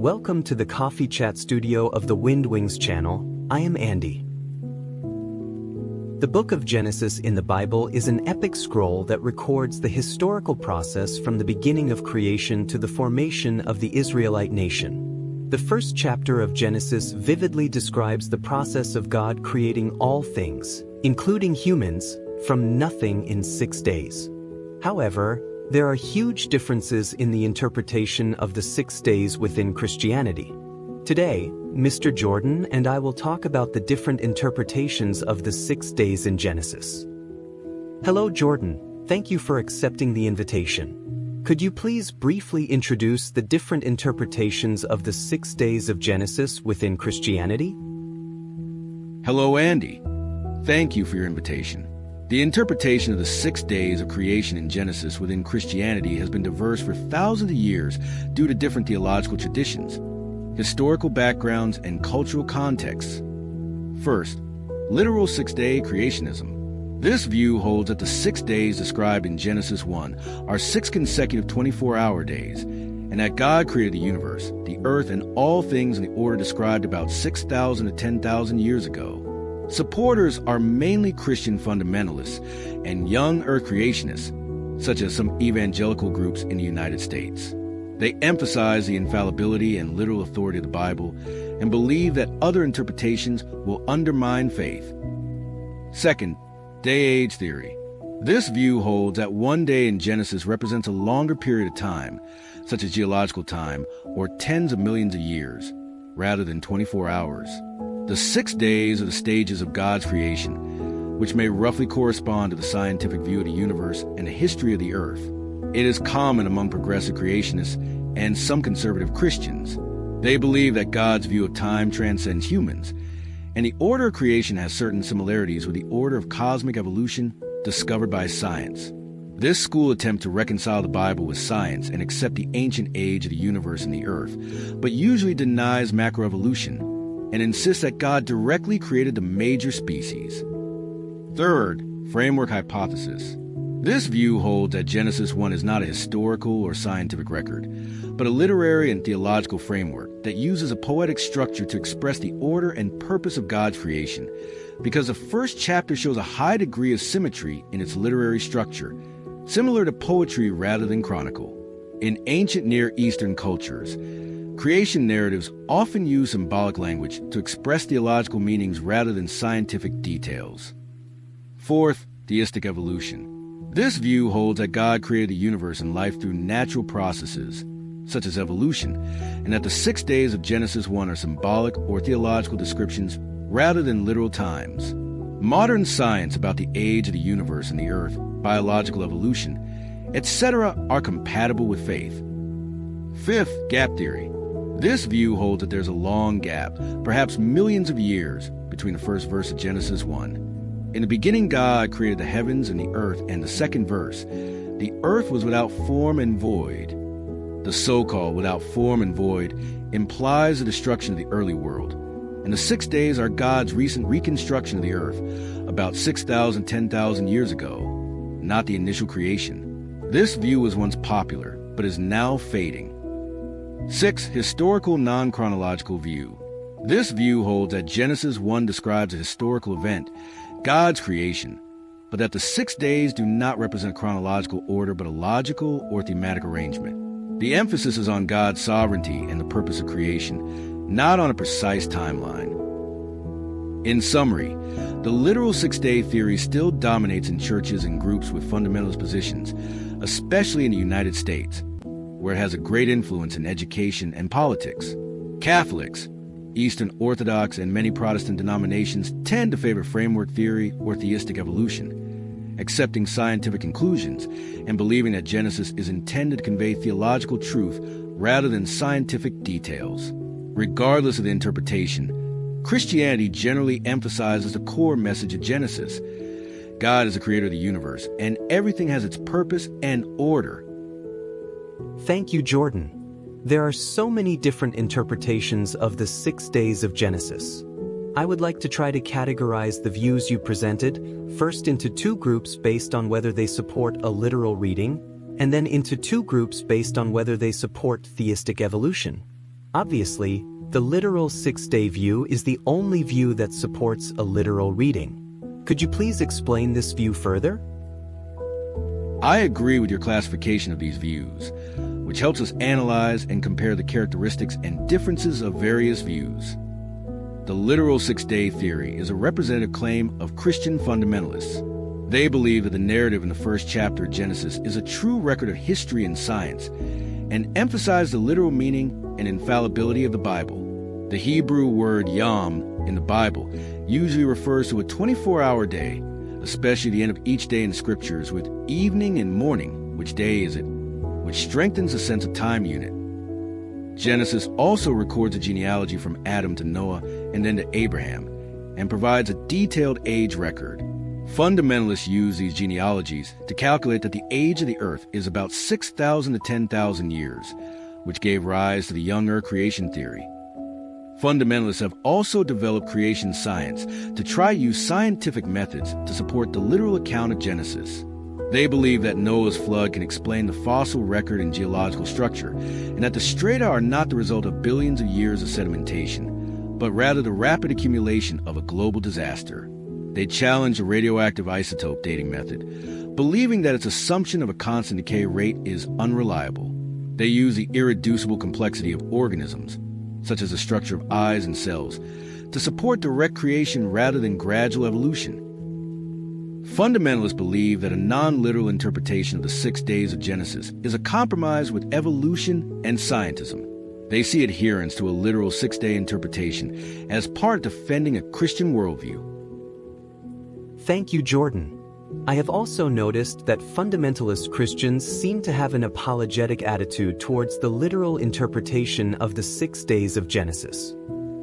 Welcome to the Coffee Chat Studio of the Wind Wings channel. I am Andy. The book of Genesis in the Bible is an epic scroll that records the historical process from the beginning of creation to the formation of the Israelite nation. The first chapter of Genesis vividly describes the process of God creating all things, including humans, from nothing in 6 days. However, there are huge differences in the interpretation of the 6 days within Christianity. Today, Mr. Jordan and I will talk about the different interpretations of the 6 days in Genesis. Hello, Jordan. Thank you for accepting the invitation. Could you please briefly introduce the different interpretations of the 6 days of Genesis within Christianity? Hello, Andy. Thank you for your invitation. The interpretation of the 6 days of creation in Genesis within Christianity has been diverse for thousands of years due to different theological traditions, historical backgrounds, and cultural contexts. First, literal six-day creationism. This view holds that the 6 days described in Genesis 1 are 6 consecutive 24-hour days, and that God created the universe, the earth, and all things in the order described about 6,000 to 10,000 years ago. Supporters are mainly Christian fundamentalists and young earth creationists, such as some evangelical groups in the United States. They emphasize the infallibility and literal authority of the Bible and believe that other interpretations will undermine faith. Second, day-age theory. This view holds that one day in Genesis represents a longer period of time, such as geological time or tens of millions of years, rather than 24 hours. The 6 days are the stages of God's creation, which may roughly correspond to the scientific view of the universe and the history of the earth. It is common among progressive creationists and some conservative Christians. They believe that God's view of time transcends humans, and the order of creation has certain similarities with the order of cosmic evolution discovered by science. This school attempts to reconcile the Bible with science and accept the ancient age of the universe and the earth, but usually denies macroevolution and insists that God directly created the major species. Third, framework hypothesis. This view holds that Genesis 1 is not a historical or scientific record, but a literary and theological framework that uses a poetic structure to express the order and purpose of God's creation, because the first chapter shows a high degree of symmetry in its literary structure, similar to poetry rather than chronicle. In ancient Near Eastern cultures, creation narratives often use symbolic language to express theological meanings rather than scientific details. Fourth, theistic evolution. This view holds that God created the universe and life through natural processes, such as evolution, and that the 6 days of Genesis 1 are symbolic or theological descriptions rather than literal times. Modern science about the age of the universe and the earth, biological evolution, etc. are compatible with faith. Fifth, gap theory. This view holds that there's a long gap, perhaps millions of years, between the first verse of Genesis 1. In the beginning, God created the heavens and the earth, and the second verse, the earth was without form and void. The so-called without form and void implies the destruction of the early world, and the 6 days are God's recent reconstruction of the earth, about 6,000, 10,000 years ago, not the initial creation. This view was once popular, but is now fading. 6. Historical non-chronological view. This view holds that Genesis 1 describes a historical event, God's creation, but that the 6 days do not represent a chronological order but a logical or thematic arrangement. The emphasis is on God's sovereignty and the purpose of creation, not on a precise timeline. In summary, the literal 6-day theory still dominates in churches and groups with fundamentalist positions, especially in the United States, where it has a great influence in education and politics. Catholics, Eastern Orthodox, and many Protestant denominations tend to favor framework theory or theistic evolution, accepting scientific conclusions and believing that Genesis is intended to convey theological truth rather than scientific details. Regardless of the interpretation, Christianity generally emphasizes the core message of Genesis. God is the creator of the universe, and everything has its purpose and order. Thank you, Jordan. There are so many different interpretations of the 6 days of Genesis. I would like to try to categorize the views you presented, first into 2 groups based on whether they support a literal reading, and then into 2 groups based on whether they support theistic evolution. Obviously, the literal six-day view is the only view that supports a literal reading. Could you please explain this view further? I agree with your classification of these views, which helps us analyze and compare the characteristics and differences of various views. The literal six-day theory is a representative claim of Christian fundamentalists. They believe that the narrative in the first chapter of Genesis is a true record of history and science, and emphasize the literal meaning and infallibility of the Bible. The Hebrew word yom in the Bible usually refers to a 24-hour day, especially the end of each day in the scriptures with evening and morning, which day is it, which strengthens the sense of time unit. Genesis also records a genealogy from Adam to Noah and then to Abraham, and provides a detailed age record. Fundamentalists use these genealogies to calculate that the age of the earth is about 6,000 to 10,000 years, which gave rise to the young earth creation theory. Fundamentalists have also developed creation science to try to use scientific methods to support the literal account of Genesis. They believe that Noah's flood can explain the fossil record and geological structure, and that the strata are not the result of billions of years of sedimentation, but rather the rapid accumulation of a global disaster. They challenge the radioactive isotope dating method, believing that its assumption of a constant decay rate is unreliable. They use the irreducible complexity of organisms, such as the structure of eyes and cells, to support direct creation rather than gradual evolution. Fundamentalists believe that a non-literal interpretation of the 6 days of Genesis is a compromise with evolution and scientism. They see adherence to a literal 6-day interpretation as part of defending a Christian worldview. Thank you, Jordan. I have also noticed that fundamentalist Christians seem to have an apologetic attitude towards the literal interpretation of the 6 days of Genesis.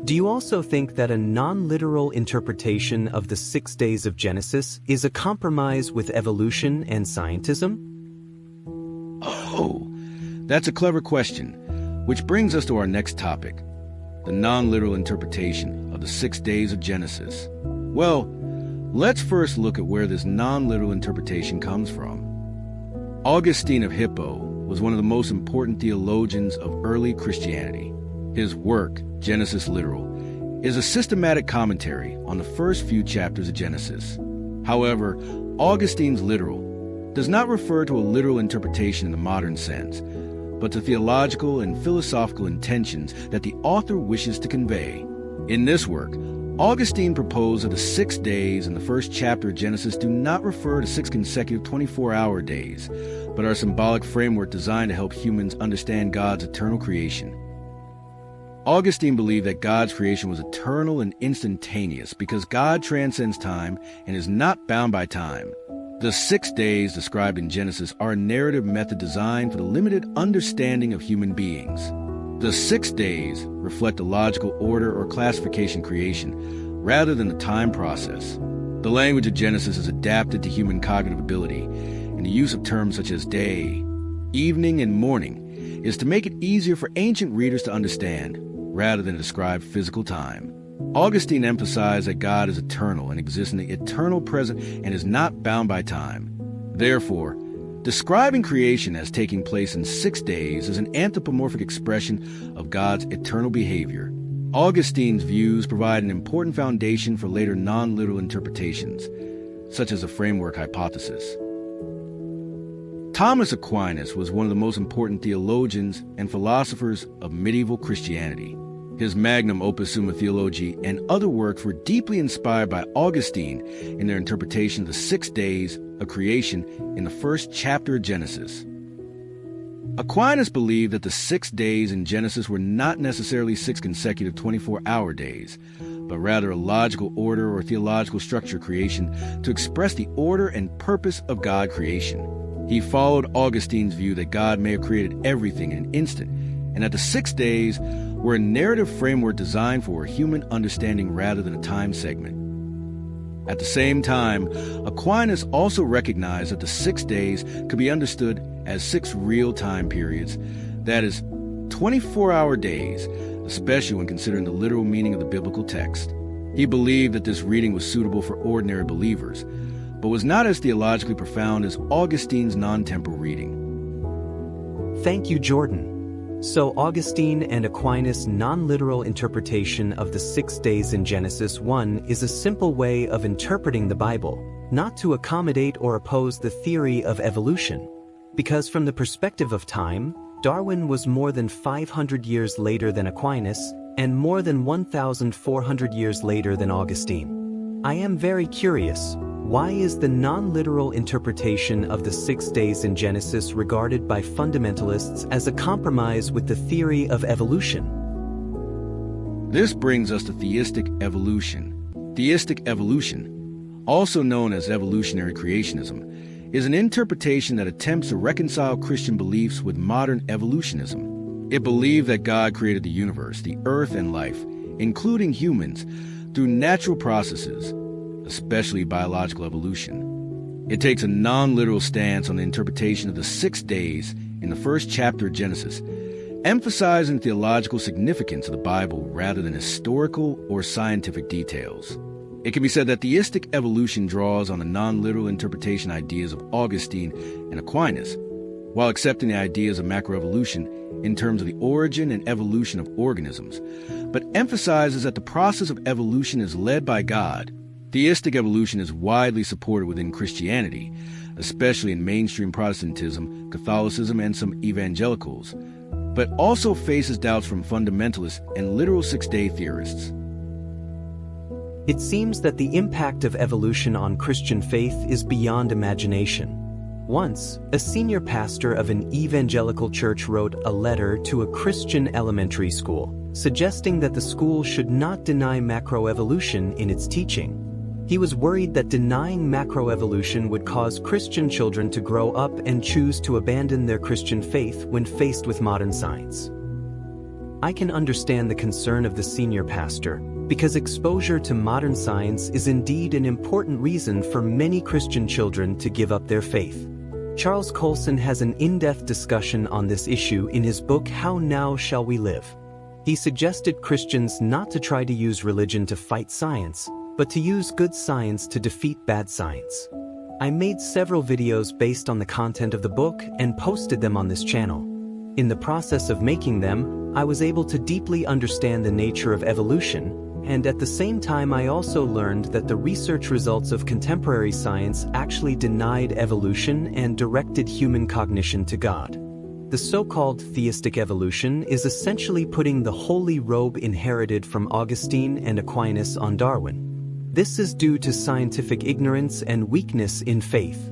Do you also think that a non-literal interpretation of the 6 days of Genesis is a compromise with evolution and scientism? Oh, that's a clever question, which brings us to our next topic, the non-literal interpretation of the 6 days of Genesis. Well, let's first look at where this non-literal interpretation comes from. Augustine of Hippo was one of the most important theologians of early Christianity. His work, Genesis Literal, is a systematic commentary on the first few chapters of Genesis. However, Augustine's literal does not refer to a literal interpretation in the modern sense, but to theological and philosophical intentions that the author wishes to convey. In this work, Augustine proposed that the 6 days in the first chapter of Genesis do not refer to 6 consecutive 24-hour days, but are a symbolic framework designed to help humans understand God's eternal creation. Augustine believed that God's creation was eternal and instantaneous because God transcends time and is not bound by time. The 6 days described in Genesis are a narrative method designed for the limited understanding of human beings. The 6 days reflect a logical order or classification creation, rather than the time process. The language of Genesis is adapted to human cognitive ability, and the use of terms such as day, evening, and morning is to make it easier for ancient readers to understand, rather than describe physical time. Augustine emphasized that God is eternal and exists in the eternal present and is not bound by time. Therefore, describing creation as taking place in 6 days is an anthropomorphic expression of God's eternal behavior. Augustine's views provide an important foundation for later non-literal interpretations, such as the framework hypothesis. Thomas Aquinas was one of the most important theologians and philosophers of medieval Christianity. His magnum opus Summa Theologiae and other works were deeply inspired by Augustine in their interpretation of the 6 days of creation in the first chapter of Genesis. Aquinas believed that the 6 days in Genesis were not necessarily 6 consecutive 24-hour days, but rather a logical order or theological structure creation to express the order and purpose of God creation. He followed Augustine's view that God may have created everything in an instant, and that the 6 days were a narrative framework designed for a human understanding rather than a time segment. At the same time, Aquinas also recognized that the 6 days could be understood as 6 real time periods, that is, 24-hour days, especially when considering the literal meaning of the biblical text. He believed that this reading was suitable for ordinary believers, but was not as theologically profound as Augustine's non-temporal reading. Thank you, Jordan. So Augustine and Aquinas' non-literal interpretation of the 6 days in Genesis 1 is a simple way of interpreting the Bible, not to accommodate or oppose the theory of evolution. Because from the perspective of time, Darwin was more than 500 years later than Aquinas, and more than 1,400 years later than Augustine. I am very curious, why is the non-literal interpretation of the 6 days in Genesis regarded by fundamentalists as a compromise with the theory of evolution? This brings us to theistic evolution. Theistic evolution, also known as evolutionary creationism, is an interpretation that attempts to reconcile Christian beliefs with modern evolutionism. It believed that God created the universe, the earth, and life, including humans, through natural processes, especially biological evolution. It takes a non-literal stance on the interpretation of the 6 days in the first chapter of Genesis, emphasizing the theological significance of the Bible rather than historical or scientific details. It can be said that theistic evolution draws on the non-literal interpretation ideas of Augustine and Aquinas, while accepting the ideas of macroevolution in terms of the origin and evolution of organisms, but emphasizes that the process of evolution is led by God. Theistic evolution is widely supported within Christianity, especially in mainstream Protestantism, Catholicism, and some evangelicals, but also faces doubts from fundamentalists and literal 6-day theorists. It seems that the impact of evolution on Christian faith is beyond imagination. Once, a senior pastor of an evangelical church wrote a letter to a Christian elementary school, suggesting that the school should not deny macroevolution in its teaching. He was worried that denying macroevolution would cause Christian children to grow up and choose to abandon their Christian faith when faced with modern science. I can understand the concern of the senior pastor, because exposure to modern science is indeed an important reason for many Christian children to give up their faith. Charles Colson has an in-depth discussion on this issue in his book How Now Shall We Live? He suggested Christians not to try to use religion to fight science, but to use good science to defeat bad science. I made several videos based on the content of the book and posted them on this channel. In the process of making them, I was able to deeply understand the nature of evolution, and at the same time I also learned that the research results of contemporary science actually denied evolution and directed human cognition to God. The so-called theistic evolution is essentially putting the holy robe inherited from Augustine and Aquinas on Darwin. This is due to scientific ignorance and weakness in faith.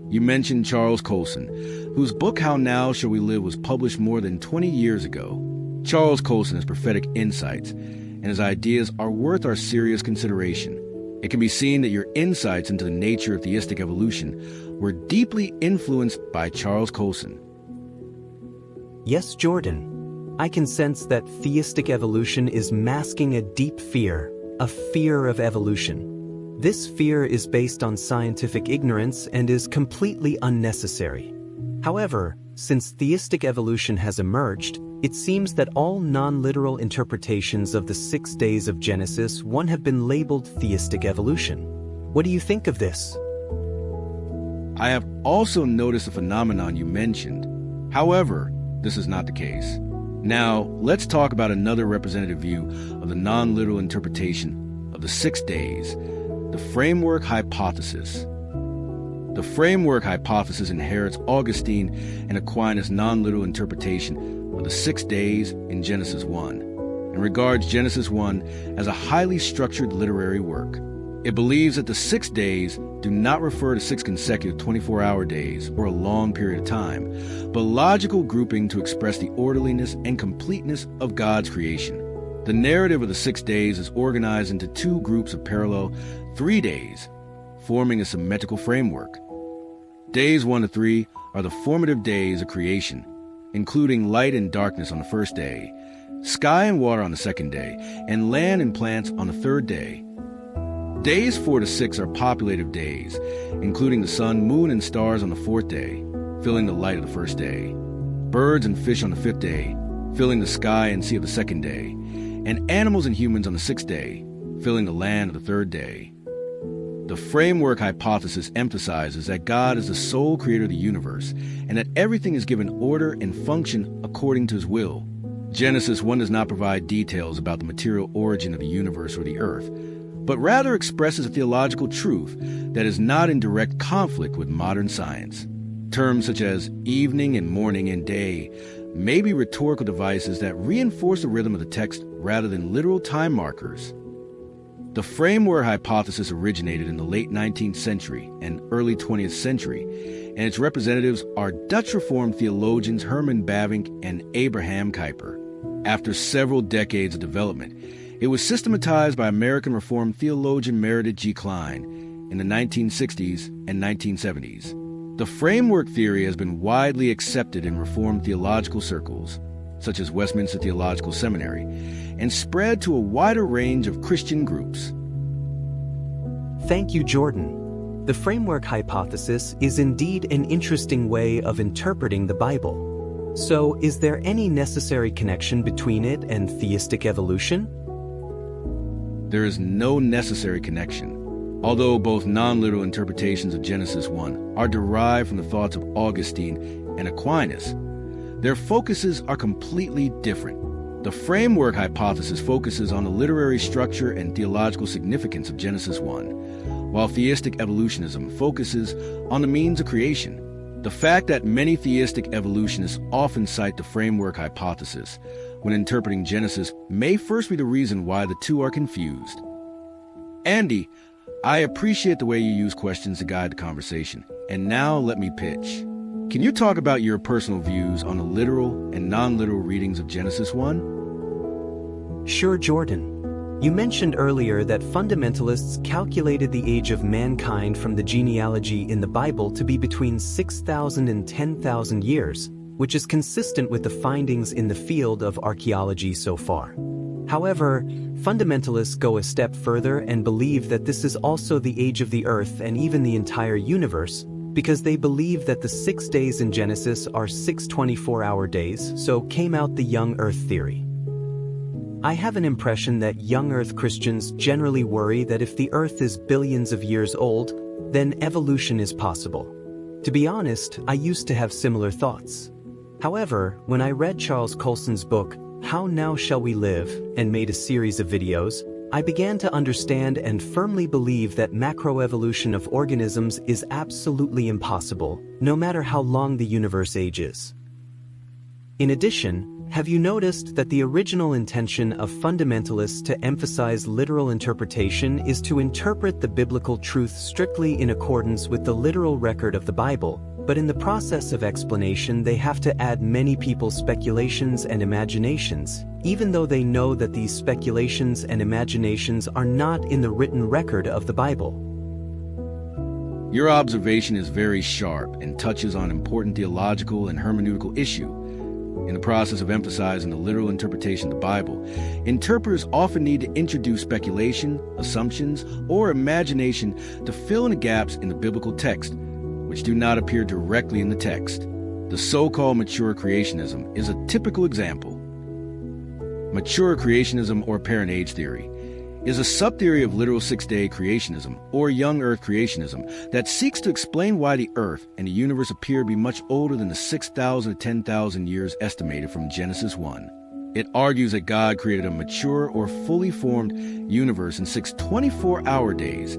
You mentioned Charles Colson, whose book How Now Shall We Live was published more than 20 years ago. Charles Colson has prophetic insights, and his ideas are worth our serious consideration. It can be seen that your insights into the nature of theistic evolution were deeply influenced by Charles Colson. Yes, Jordan. I can sense that theistic evolution is masking a deep fear, a fear of evolution. This fear is based on scientific ignorance and is completely unnecessary. However, since theistic evolution has emerged, it seems that all non-literal interpretations of the 6 days of Genesis 1 have been labeled theistic evolution. What do you think of this? I have also noticed a phenomenon you mentioned. However, this is not the case. Now, let's talk about another representative view of the non-literal interpretation of the 6 days, the framework hypothesis. The framework hypothesis inherits Augustine and Aquinas' non-literal interpretation of the 6 days in Genesis 1, and regards Genesis 1 as a highly structured literary work. It believes that the 6 days do not refer to 6 consecutive 24-hour days or a long period of time, but logical grouping to express the orderliness and completeness of God's creation. The narrative of the 6 days is organized into 2 groups of parallel 3 days, forming a symmetrical framework. Days 1 to 3 are the formative days of creation, including light and darkness on the first day, sky and water on the second day, and land and plants on the third day. Days 4 to 6 are populative days, including the sun, moon, and stars on the fourth day, filling the light of the first day, birds and fish on the fifth day, filling the sky and sea of the second day, and animals and humans on the sixth day, filling the land of the third day. The framework hypothesis emphasizes that God is the sole creator of the universe and that everything is given order and function according to his will. Genesis 1 does not provide details about the material origin of the universe or the earth, but rather expresses a theological truth that is not in direct conflict with modern science. Terms such as evening and morning and day may be rhetorical devices that reinforce the rhythm of the text rather than literal time markers. The framework hypothesis originated in the late 19th century and early 20th century, and its representatives are Dutch Reformed theologians Herman Bavinck and Abraham Kuyper. After several decades of development, it was systematized by American Reformed theologian Meredith G. Kline in the 1960s and 1970s. The framework theory has been widely accepted in Reformed theological circles, such as Westminster Theological Seminary, and spread to a wider range of Christian groups. Thank you, Jordan. The framework hypothesis is indeed an interesting way of interpreting the Bible. So, is there any necessary connection between it and theistic evolution? There is no necessary connection. Although both non-literal interpretations of Genesis 1 are derived from the thoughts of Augustine and Aquinas, their focuses are completely different. The framework hypothesis focuses on the literary structure and theological significance of Genesis 1, while theistic evolutionism focuses on the means of creation. The fact that many theistic evolutionists often cite the framework hypothesis when interpreting Genesis may first be the reason why the two are confused. Andy, I appreciate the way you use questions to guide the conversation, and now let me pitch. Can you talk about your personal views on the literal and non-literal readings of Genesis 1? Sure, Jordan. You mentioned earlier that fundamentalists calculated the age of mankind from the genealogy in the Bible to be between 6,000 and 10,000 years, which is consistent with the findings in the field of archaeology so far. However, fundamentalists go a step further and believe that this is also the age of the earth and even the entire universe, because they believe that the 6 days in Genesis are 6 24-hour days, so came out the young earth theory. I have an impression that young earth Christians generally worry that if the earth is billions of years old, then evolution is possible. To be honest, I used to have similar thoughts. However, when I read Charles Colson's book, How Now Shall We Live, and made a series of videos, I began to understand and firmly believe that macroevolution of organisms is absolutely impossible, no matter how long the universe ages. In addition, have you noticed that the original intention of fundamentalists to emphasize literal interpretation is to interpret the biblical truth strictly in accordance with the literal record of the Bible, but in the process of explanation they have to add many people's speculations and imaginations, even though they know that these speculations and imaginations are not in the written record of the Bible? Your observation is very sharp and touches on an important theological and hermeneutical issue. In the process of emphasizing the literal interpretation of the Bible, interpreters often need to introduce speculation, assumptions, or imagination to fill in the gaps in the biblical text, which do not appear directly in the text. The so-called mature creationism is a typical example. Mature creationism, or apparent age theory, is a subtheory of literal six-day creationism, or young earth creationism, that seeks to explain why the earth and the universe appear to be much older than the 6,000 to 10,000 years estimated from Genesis 1. It argues that God created a mature or fully formed universe in 6 24-hour days,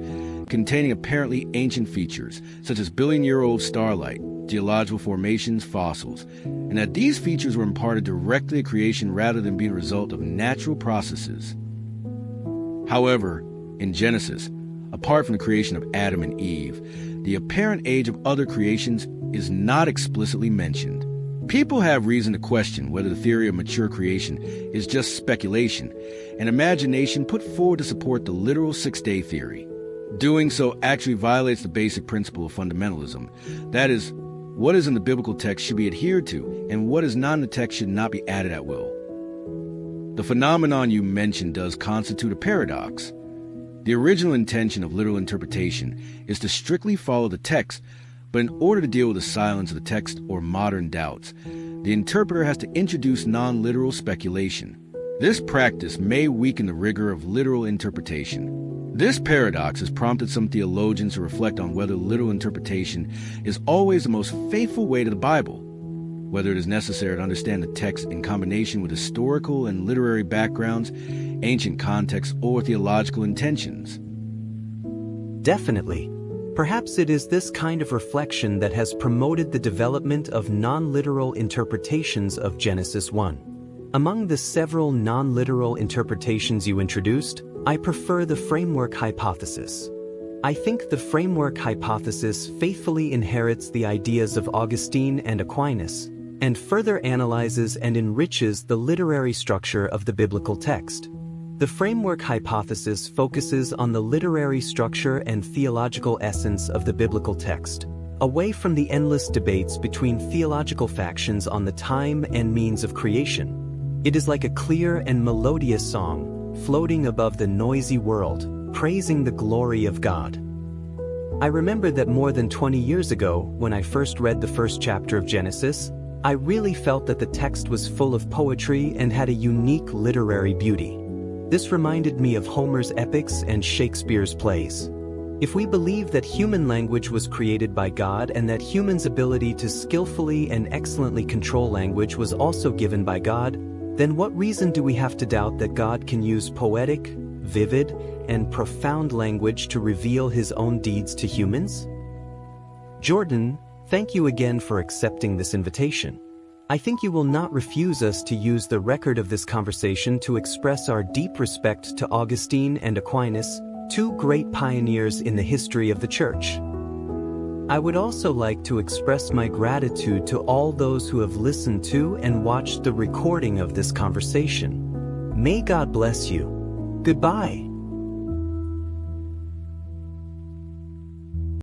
containing apparently ancient features, such as billion-year-old starlight, geological formations, fossils, and that these features were imparted directly at creation rather than being a result of natural processes. However, in Genesis, apart from the creation of Adam and Eve, the apparent age of other creations is not explicitly mentioned. People have reason to question whether the theory of mature creation is just speculation and imagination put forward to support the literal six-day theory. Doing so actually violates the basic principle of fundamentalism. That is, what is in the biblical text should be adhered to, and what is not in the text should not be added at will. The phenomenon you mentioned does constitute a paradox. The original intention of literal interpretation is to strictly follow the text, but in order to deal with the silence of the text or modern doubts, the interpreter has to introduce non-literal speculation. This practice may weaken the rigor of literal interpretation. This paradox has prompted some theologians to reflect on whether literal interpretation is always the most faithful way to the Bible, whether it is necessary to understand the text in combination with historical and literary backgrounds, ancient contexts, or theological intentions. Definitely. Perhaps it is this kind of reflection that has promoted the development of non-literal interpretations of Genesis 1. Among the several non-literal interpretations you introduced, I prefer the framework hypothesis. I think the framework hypothesis faithfully inherits the ideas of Augustine and Aquinas, and further analyzes and enriches the literary structure of the biblical text. The framework hypothesis focuses on the literary structure and theological essence of the biblical text, away from the endless debates between theological factions on the time and means of creation. It is like a clear and melodious song, floating above the noisy world, praising the glory of God. I remember that more than 20 years ago, when I first read the first chapter of Genesis, I really felt that the text was full of poetry and had a unique literary beauty. This reminded me of Homer's epics and Shakespeare's plays. If we believe that human language was created by God and that humans' ability to skillfully and excellently control language was also given by God, then what reason do we have to doubt that God can use poetic, vivid, and profound language to reveal His own deeds to humans? Jordan, thank you again for accepting this invitation. I think you will not refuse us to use the record of this conversation to express our deep respect to Augustine and Aquinas, two great pioneers in the history of the Church. I would also like to express my gratitude to all those who have listened to and watched the recording of this conversation. May God bless you. Goodbye.